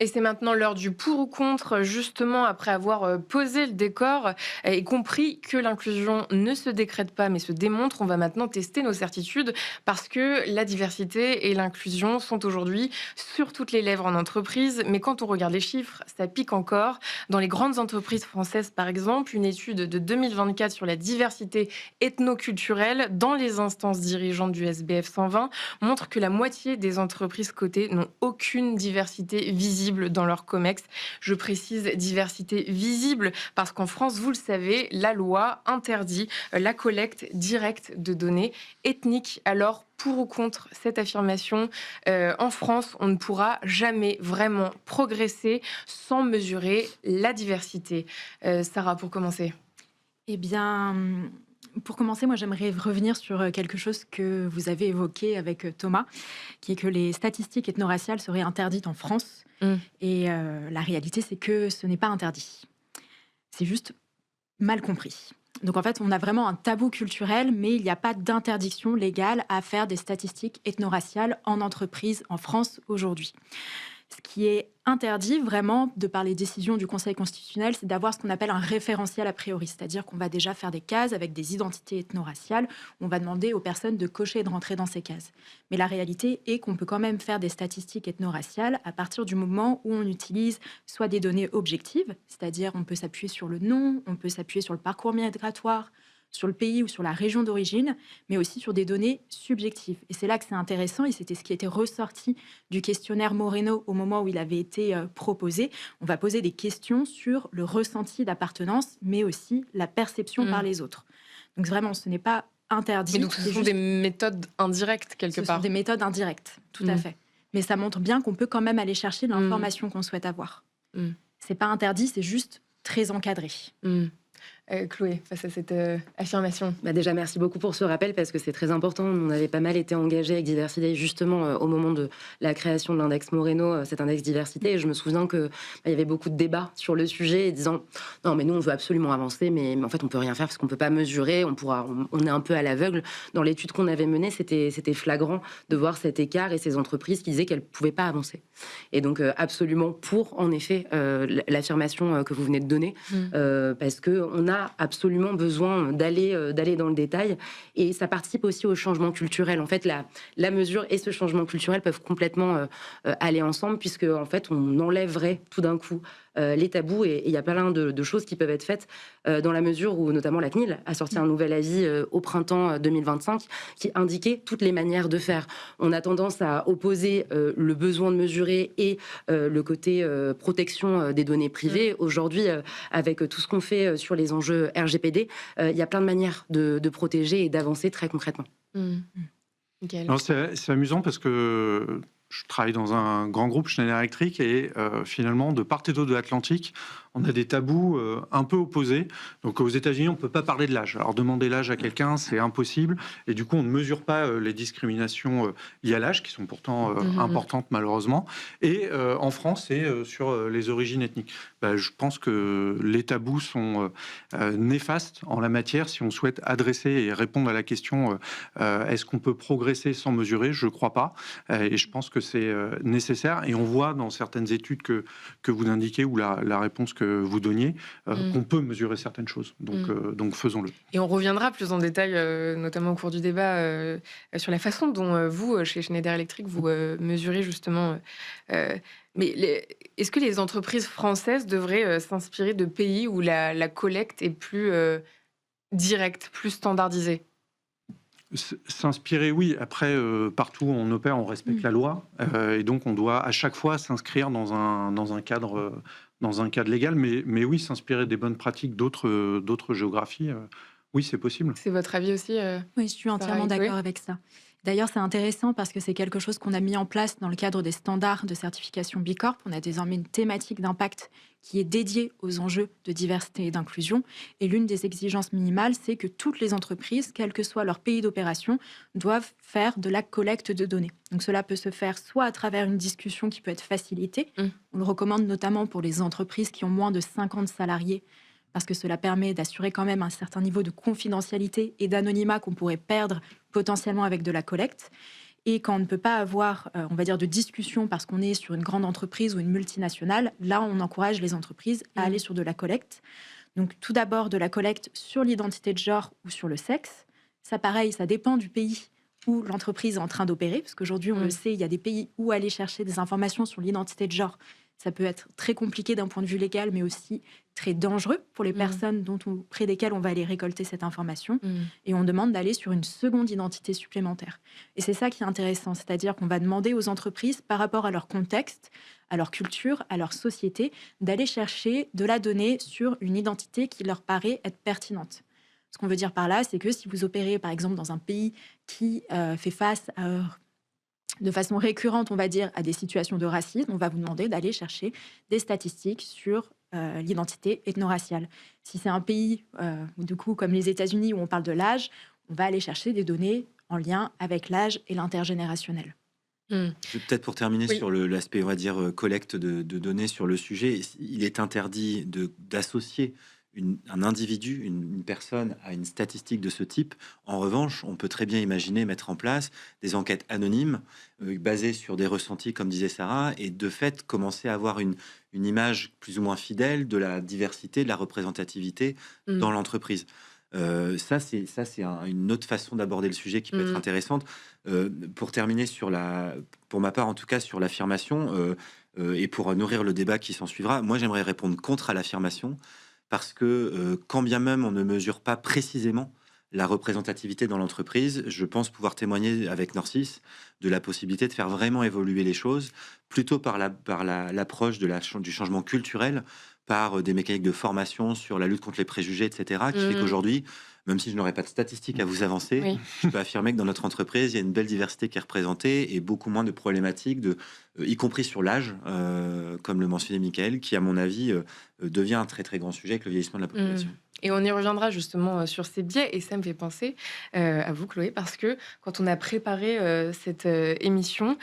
Et c'est maintenant l'heure du pour ou contre, justement après avoir posé le décor et compris que l'inclusion ne se décrète pas mais se démontre. On va maintenant tester nos certitudes parce que la diversité et l'inclusion sont aujourd'hui sur toutes les lèvres en entreprise. Mais quand on regarde les chiffres, ça pique encore. Dans les grandes entreprises françaises, par exemple, une étude de 2024 sur la diversité ethnoculturelle dans les instances dirigeantes du SBF 120 montre que la moitié des entreprises cotées n'ont aucune diversité visible dans leur COMEX. Je précise diversité visible parce qu'en France, vous le savez, la loi interdit la collecte directe de données ethniques. Alors, pour ou contre cette affirmation, en France, on ne pourra jamais vraiment progresser sans mesurer la diversité. Sarah, pour commencer. Eh bien, pour commencer, moi, j'aimerais revenir sur quelque chose que vous avez évoqué avec Thomas, qui est que les statistiques ethno-raciales seraient interdites en France. Mm. Et la réalité, c'est que ce n'est pas interdit. C'est juste mal compris. Donc, en fait, on a vraiment un tabou culturel, mais il n'y a pas d'interdiction légale à faire des statistiques ethno-raciales en entreprise en France aujourd'hui. Ce qui est interdit vraiment, de par les décisions du Conseil constitutionnel, c'est d'avoir ce qu'on appelle un référentiel a priori, c'est-à-dire qu'on va déjà faire des cases avec des identités ethno-raciales, on va demander aux personnes de cocher et de rentrer dans ces cases. Mais la réalité est qu'on peut quand même faire des statistiques ethno-raciales à partir du moment où on utilise soit des données objectives, c'est-à-dire on peut s'appuyer sur le nom, on peut s'appuyer sur le parcours migratoire, sur le pays ou sur la région d'origine, mais aussi sur des données subjectives. Et c'est là que c'est intéressant, et c'était ce qui était ressorti du questionnaire Moreno au moment où il avait été proposé. On va poser des questions sur le ressenti d'appartenance, mais aussi la perception par les autres. Donc vraiment, ce n'est pas interdit. Mais donc, ce sont des méthodes indirectes, quelque part. Ce sont des méthodes indirectes, tout à fait. Mais ça montre bien qu'on peut quand même aller chercher l'information qu'on souhaite avoir. C'est pas interdit, c'est juste très encadré. Chloé, face à cette affirmation. Déjà, merci beaucoup pour ce rappel parce que c'est très important. On avait pas mal été engagés avec Diversité justement au moment de la création de l'index Moreno, cet index diversité. Et je me souviens qu'il y avait beaucoup de débats sur le sujet, disant non, mais nous, on veut absolument avancer, mais en fait, on peut rien faire parce qu'on peut pas mesurer, on est un peu à l'aveugle. Dans l'étude qu'on avait menée, c'était flagrant de voir cet écart et ces entreprises qui disaient qu'elles pouvaient pas avancer. Et donc, absolument pour, en effet, l'affirmation que vous venez de donner, parce qu'on a absolument besoin d'aller dans le détail, et ça participe aussi au changement culturel. En fait, la mesure et ce changement culturel peuvent complètement aller ensemble, puisque en fait, on enlèverait tout d'un coup les tabous, et il y a plein de choses qui peuvent être faites dans la mesure où notamment la CNIL a sorti un nouvel avis au printemps 2025 qui indiquait toutes les manières de faire. On a tendance à opposer le besoin de mesurer et le côté protection des données privées. Aujourd'hui, avec tout ce qu'on fait sur les enjeux RGPD, il y a plein de manières de protéger et d'avancer très concrètement. C'est amusant parce que je travaille dans un grand groupe, Schneider Electric, et finalement, de part et d'autre de l'Atlantique, on a des tabous un peu opposés. Donc aux États-Unis, on ne peut pas parler de l'âge. Alors demander l'âge à quelqu'un, c'est impossible. Et du coup, on ne mesure pas les discriminations liées à l'âge, qui sont pourtant importantes malheureusement. Et en France, c'est sur les origines ethniques. Je pense que les tabous sont néfastes en la matière. Si on souhaite adresser et répondre à la question est-ce qu'on peut progresser sans mesurer, je ne crois pas. Et je pense que c'est nécessaire. Et on voit dans certaines études que vous indiquez, ou la réponse que vous donniez, qu'on peut mesurer certaines choses. Donc faisons-le. Et on reviendra plus en détail, notamment au cours du débat, sur la façon dont vous, chez Schneider Electric, vous mesurez justement... mais est-ce que les entreprises françaises devraient s'inspirer de pays où la collecte est plus directe, plus standardisée ? S'inspirer, oui. Après, partout où on opère, on respecte la loi. Et donc, on doit à chaque fois s'inscrire dans un cadre légal. Mais oui, s'inspirer des bonnes pratiques d'autres géographies, oui, c'est possible. C'est votre avis aussi Oui, je suis entièrement d'accord avec ça. D'ailleurs, c'est intéressant parce que c'est quelque chose qu'on a mis en place dans le cadre des standards de certification B Corp. On a désormais une thématique d'impact qui est dédiée aux enjeux de diversité et d'inclusion. Et l'une des exigences minimales, c'est que toutes les entreprises, quel que soit leur pays d'opération, doivent faire de la collecte de données. Donc cela peut se faire soit à travers une discussion qui peut être facilitée. On le recommande notamment pour les entreprises qui ont moins de 50 salariés, parce que cela permet d'assurer quand même un certain niveau de confidentialité et d'anonymat qu'on pourrait perdre potentiellement avec de la collecte. Et quand on ne peut pas avoir, on va dire, de discussion parce qu'on est sur une grande entreprise ou une multinationale, là, on encourage les entreprises à aller sur de la collecte. Donc, tout d'abord, de la collecte sur l'identité de genre ou sur le sexe. Ça, pareil, ça dépend du pays où l'entreprise est en train d'opérer, parce qu'aujourd'hui, on le sait, il y a des pays où aller chercher des informations sur l'identité de genre, ça peut être très compliqué d'un point de vue légal, mais aussi très dangereux pour les personnes auprès desquelles on va aller récolter cette information. Et on demande d'aller sur une seconde identité supplémentaire. Et c'est ça qui est intéressant, c'est-à-dire qu'on va demander aux entreprises, par rapport à leur contexte, à leur culture, à leur société, d'aller chercher de la donnée sur une identité qui leur paraît être pertinente. Ce qu'on veut dire par là, c'est que si vous opérez, par exemple, dans un pays qui fait face de façon récurrente, on va dire, à des situations de racisme, on va vous demander d'aller chercher des statistiques sur l'identité ethno-raciale. Si c'est un pays, du coup, comme les États-Unis, où on parle de l'âge, on va aller chercher des données en lien avec l'âge et l'intergénérationnel. Peut-être pour terminer sur l'aspect, on va dire, collecte de données sur le sujet, il est interdit d'associer un individu, une personne à une statistique de ce type. En revanche, on peut très bien imaginer mettre en place des enquêtes anonymes basées sur des ressentis, comme disait Sarah, et de fait commencer à avoir une image plus ou moins fidèle de la diversité, de la représentativité dans l'entreprise. Ça, c'est une autre façon d'aborder le sujet qui peut être intéressante. Pour terminer pour ma part en tout cas, sur l'affirmation, et pour nourrir le débat qui s'en suivra, moi j'aimerais répondre contre à l'affirmation, parce que quand bien même on ne mesure pas précisément la représentativité dans l'entreprise, je pense pouvoir témoigner avec Norcis de la possibilité de faire vraiment évoluer les choses, plutôt par l'approche du changement culturel, par des mécaniques de formation sur la lutte contre les préjugés, etc., qui fait qu'aujourd'hui, même si je n'aurais pas de statistiques à vous avancer, je peux affirmer que dans notre entreprise, il y a une belle diversité qui est représentée et beaucoup moins de problématiques, y compris sur l'âge, comme le mentionnait Michael, qui, à mon avis, devient un très très grand sujet avec le vieillissement de la population. Et on y reviendra justement sur ces biais, et ça me fait penser à vous, Chloé, parce que quand on a préparé cette émission,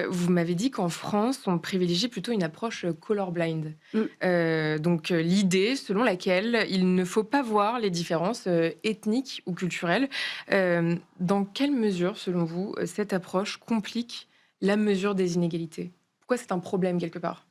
vous m'avez dit qu'en France, on privilégie plutôt une approche colorblind. Donc l'idée selon laquelle il ne faut pas voir les différences ethniques ou culturelles. Dans quelle mesure, selon vous, cette approche complique la mesure des inégalités? Pourquoi c'est un problème quelque part?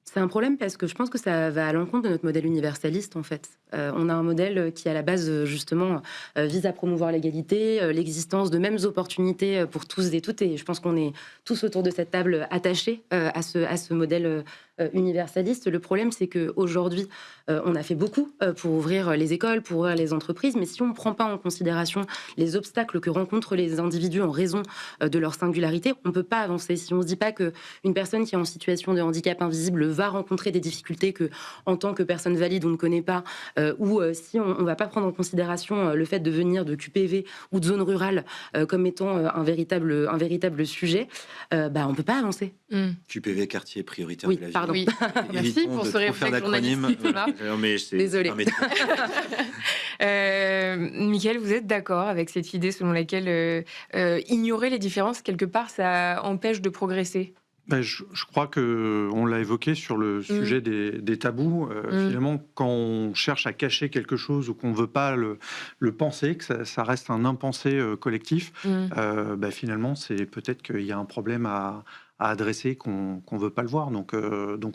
C'est un problème parce que je pense que ça va à l'encontre de notre modèle universaliste, en fait. On a un modèle qui, à la base, justement, vise à promouvoir l'égalité, l'existence de mêmes opportunités pour tous et toutes. Et je pense qu'on est tous autour de cette table attachés à ce modèle universaliste. Le problème, c'est qu'aujourd'hui, on a fait beaucoup pour ouvrir les écoles, pour ouvrir les entreprises. Mais si on ne prend pas en considération les obstacles que rencontrent les individus en raison de leur singularité, on ne peut pas avancer. Si on ne se dit pas qu'une personne qui est en situation de handicap invisible va rencontrer des difficultés que, en tant que personne valide, on ne connaît pas, ou si on ne va pas prendre en considération le fait de venir de QPV ou de zone rurale comme étant un véritable sujet, on ne peut pas avancer. QPV, quartier prioritaire Oui, de la ville. pardon. Oui, merci pour ce réflexe journalistique, Thomas. Désolée. Michael, vous êtes d'accord avec cette idée selon laquelle ignorer les différences, quelque part, ça empêche de progresser? Je crois qu'on l'a évoqué sur le sujet des tabous. Finalement, quand on cherche à cacher quelque chose ou qu'on ne veut pas le penser, que ça reste un impensé collectif, finalement, c'est peut-être qu'il y a un problème à adresser qu'on ne veut pas le voir. Donc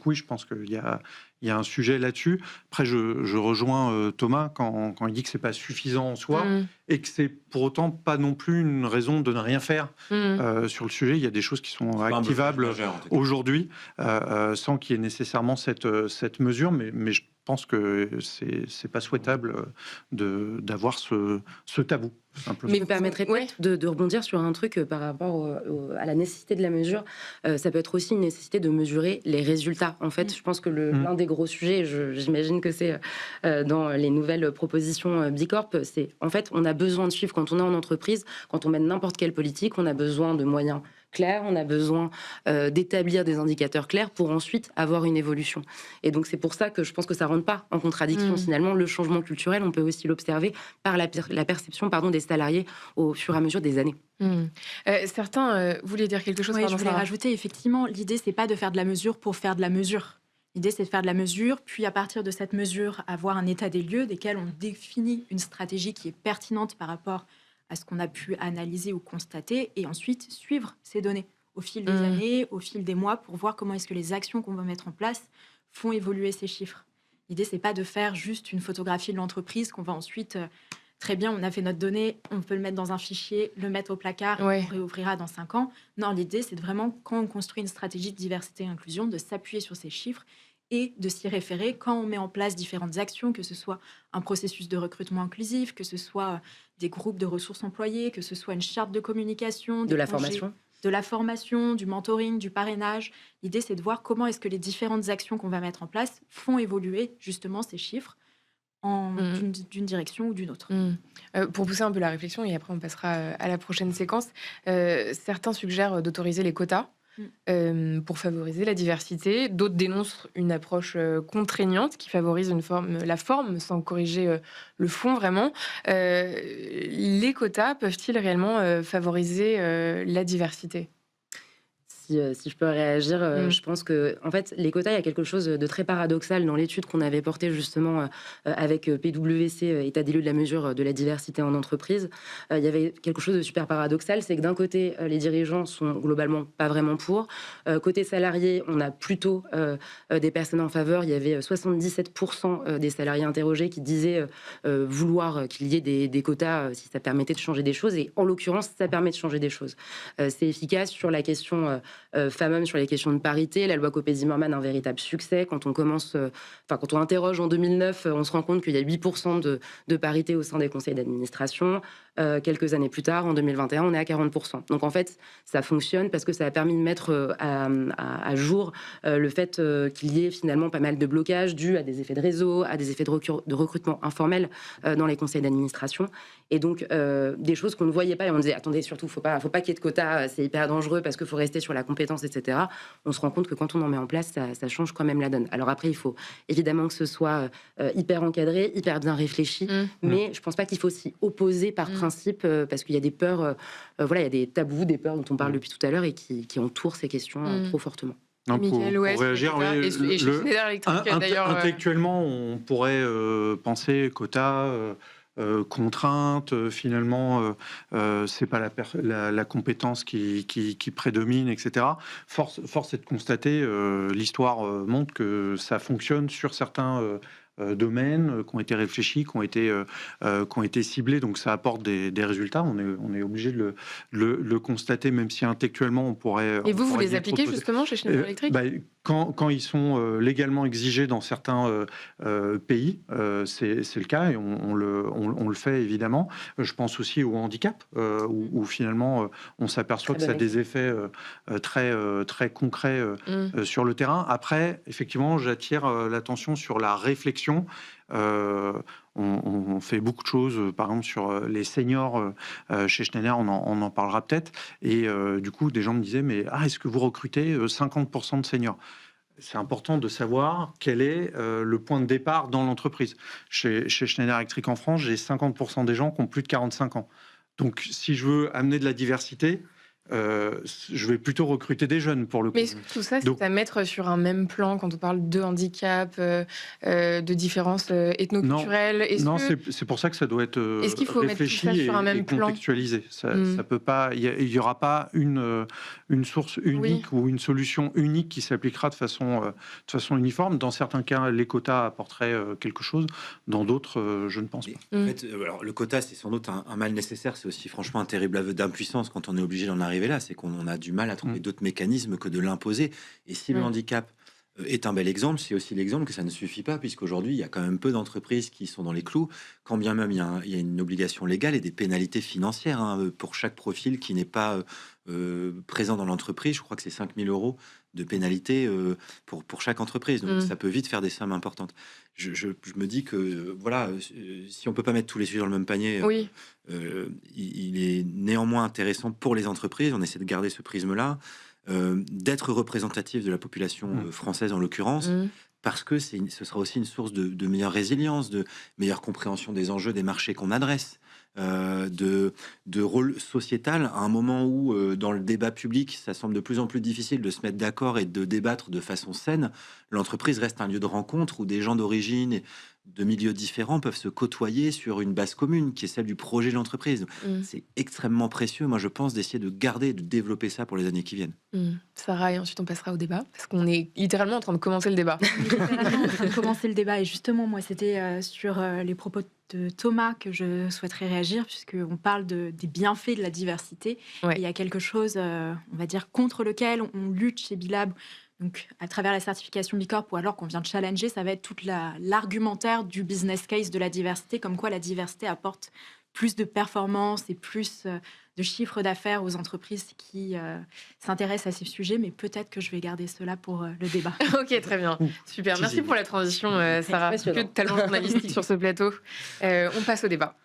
oui, je pense qu'il y a un sujet là-dessus. Après, je rejoins Thomas quand il dit que c'est pas suffisant en soi et que c'est pour autant pas non plus une raison de ne rien faire sur le sujet. Il y a des choses qui sont activables aujourd'hui sans qu'il y ait nécessairement cette mesure, mais je pense que c'est pas souhaitable d'avoir ce tabou. Simplement. Mais vous permettrez peut-être de rebondir sur un truc par rapport à la nécessité de la mesure. Ça peut être aussi une nécessité de mesurer les résultats. En fait, je pense que l'un des gros sujets, j'imagine que c'est dans les nouvelles propositions Bicorp, c'est en fait, on a besoin de suivre quand on est en entreprise, quand on mène n'importe quelle politique, on a besoin de moyens clairs, on a besoin d'établir des indicateurs clairs pour ensuite avoir une évolution. Et donc, c'est pour ça que je pense que ça ne rentre pas en contradiction. Finalement, le changement culturel, on peut aussi l'observer par la perception des salariés au fur et à mesure des années. Certains voulaient dire quelque chose. Oui, je voulais rajouter, effectivement, l'idée, c'est pas de faire de la mesure pour faire de la mesure. L'idée, c'est de faire de la mesure, puis à partir de cette mesure, avoir un état des lieux desquels on définit une stratégie qui est pertinente par rapport à ce qu'on a pu analyser ou constater, et ensuite suivre ces données au fil des Mmh. années, au fil des mois, pour voir comment est-ce que les actions qu'on va mettre en place font évoluer ces chiffres. L'idée, c'est pas de faire juste une photographie de l'entreprise qu'on va ensuite, très bien, on a fait notre donnée, on peut le mettre dans un fichier, le mettre au placard, Ouais. on réouvrira dans 5 ans. Non, l'idée, c'est de vraiment, quand on construit une stratégie de diversité et inclusion, de s'appuyer sur ces chiffres et de s'y référer quand on met en place différentes actions, que ce soit un processus de recrutement inclusif, que ce soit des groupes de ressources employées, que ce soit une charte de communication, De des la congés, formation. de la formation, du mentoring, du parrainage. L'idée, c'est de voir comment est-ce que les différentes actions qu'on va mettre en place font évoluer justement ces chiffres Mmh. d'une direction ou d'une autre. Mmh. Pour pousser un peu la réflexion et après on passera, à la prochaine séquence, certains suggèrent, d'autoriser les quotas, Mmh. pour favoriser la diversité. D'autres dénoncent une approche, contraignante qui favorise la forme sans corriger, le fond vraiment. Les quotas peuvent-ils réellement, favoriser, la diversité? Si je peux réagir, Mmh. je pense que en fait, les quotas, il y a quelque chose de très paradoxal dans l'étude qu'on avait portée justement avec PwC, état des lieux de la mesure de la diversité en entreprise. Il y avait quelque chose de super paradoxal, c'est que d'un côté, les dirigeants sont globalement pas vraiment pour. Côté salariés, on a plutôt des personnes en faveur. Il y avait 77% des salariés interrogés qui disaient vouloir qu'il y ait des quotas si ça permettait de changer des choses. Et en l'occurrence, ça permet de changer des choses. C'est efficace sur la question femmes-hommes, sur les questions de parité. La loi Copé-Zimmermann, un véritable succès. Quand on interroge en 2009, on se rend compte qu'il y a 8% de parité au sein des conseils d'administration. Quelques années plus tard, en 2021, on est à 40%. Donc en fait, ça fonctionne parce que ça a permis de mettre à jour le fait qu'il y ait finalement pas mal de blocages dus à des effets de réseau, à des effets de recrutement informel dans les conseils d'administration. Et donc, des choses qu'on ne voyait pas et on disait, attendez, surtout, faut pas qu'il y ait de quotas, c'est hyper dangereux parce qu'il faut rester sur la compétence, etc. On se rend compte que quand on en met en place, ça change quand même la donne. Alors après, il faut évidemment que ce soit hyper encadré, hyper bien réfléchi, mais je pense pas qu'il faut s'y opposer par principe parce qu'il y a des peurs, voilà, il y a des tabous, des peurs dont on parle depuis tout à l'heure et qui entourent ces questions trop fortement. Non, Michael, pour ouais, réagir, sur les quotas. oui, Et chez Schneider Electric, d'ailleurs, intellectuellement, on pourrait penser quota, contrainte. Finalement, c'est pas la compétence qui prédomine, etc. Force est de constater, l'histoire montre que ça fonctionne sur certains domaines qui ont été réfléchis, qui ont été ciblés, donc ça apporte des résultats. On est obligé de le constater, même si intellectuellement on pourrait. Et vous pourrait les dire appliquez trop de- justement chez Schneider Electric? Quand ils sont légalement exigés dans certains pays, c'est le cas et on le fait évidemment. Je pense aussi au handicap, où finalement on s'aperçoit que ça a des effets très concrets sur le terrain. Après, effectivement, j'attire l'attention sur la réflexion. On fait beaucoup de choses, par exemple sur les seniors chez Schneider, on en parlera peut-être. Et du coup, des gens me disaient, mais est-ce que vous recrutez 50% de seniors? C'est important de savoir quel est le point de départ dans l'entreprise. Chez Schneider Electric en France, j'ai 50% des gens qui ont plus de 45 ans. Donc, si je veux amener de la diversité, je vais plutôt recruter des jeunes pour le coup. Mais est-ce que tout ça, c'est Donc- à mettre sur un même plan quand on parle de handicap, de différences ethnoculturelles? Non, c'est pour ça que ça doit être Est-ce qu'il faut mettre tout réfléchi ça sur un même et plan? contextualisé. Ça peut pas, il y aura pas une source unique ou une solution unique qui s'appliquera de façon uniforme. Dans certains cas, les quotas apporteraient quelque chose. Dans d'autres, je ne pense pas. En fait, alors, le quota, c'est sans doute un mal nécessaire. C'est aussi franchement un terrible aveu d'impuissance quand on est obligé d'en arriver là. C'est qu'on a du mal à trouver d'autres mécanismes que de l'imposer. Et si le handicap est un bel exemple, c'est aussi l'exemple que ça ne suffit pas, puisqu'aujourd'hui, il y a quand même peu d'entreprises qui sont dans les clous, quand bien même il y a une obligation légale et des pénalités financières pour chaque profil qui n'est pas présent dans l'entreprise. Je crois que c'est 5 000 € de pénalité pour chaque entreprise. Donc ça peut vite faire des sommes importantes. Je me dis que voilà, si on peut pas mettre tous les sujets dans le même panier, il est néanmoins intéressant pour les entreprises, on essaie de garder ce prisme-là, d'être représentatif de la population française en l'occurrence, parce que ce sera aussi une source de meilleure résilience, de meilleure compréhension des enjeux des marchés qu'on adresse. De rôle sociétal à un moment où dans le débat public ça semble de plus en plus difficile de se mettre d'accord et de débattre de façon saine. L'entreprise reste un lieu de rencontre où des gens d'origine de milieux différents peuvent se côtoyer sur une base commune, qui est celle du projet de l'entreprise. C'est extrêmement précieux, moi je pense, d'essayer de garder, de développer ça pour les années qui viennent. Sarah, et ensuite on passera au débat, parce qu'on est littéralement en train de commencer le débat. Littéralement en train de commencer le débat. Et justement, moi, c'était sur les propos de Thomas que je souhaiterais réagir, puisqu'on parle des bienfaits de la diversité. Ouais. Et il y a quelque chose, on va dire, contre lequel on lutte chez Bilab, donc à travers la certification Bicorp, ou alors qu'on vient de challenger, ça va être tout l'argumentaire du business case de la diversité, comme quoi la diversité apporte plus de performance et plus de chiffre d'affaires aux entreprises qui s'intéressent à ces sujets, mais peut-être que je vais garder cela pour le débat. Ok, très bien. Super. Merci pour la transition, Sarah. Que Impressionnant. de talent journalistique sur ce plateau. On passe au débat.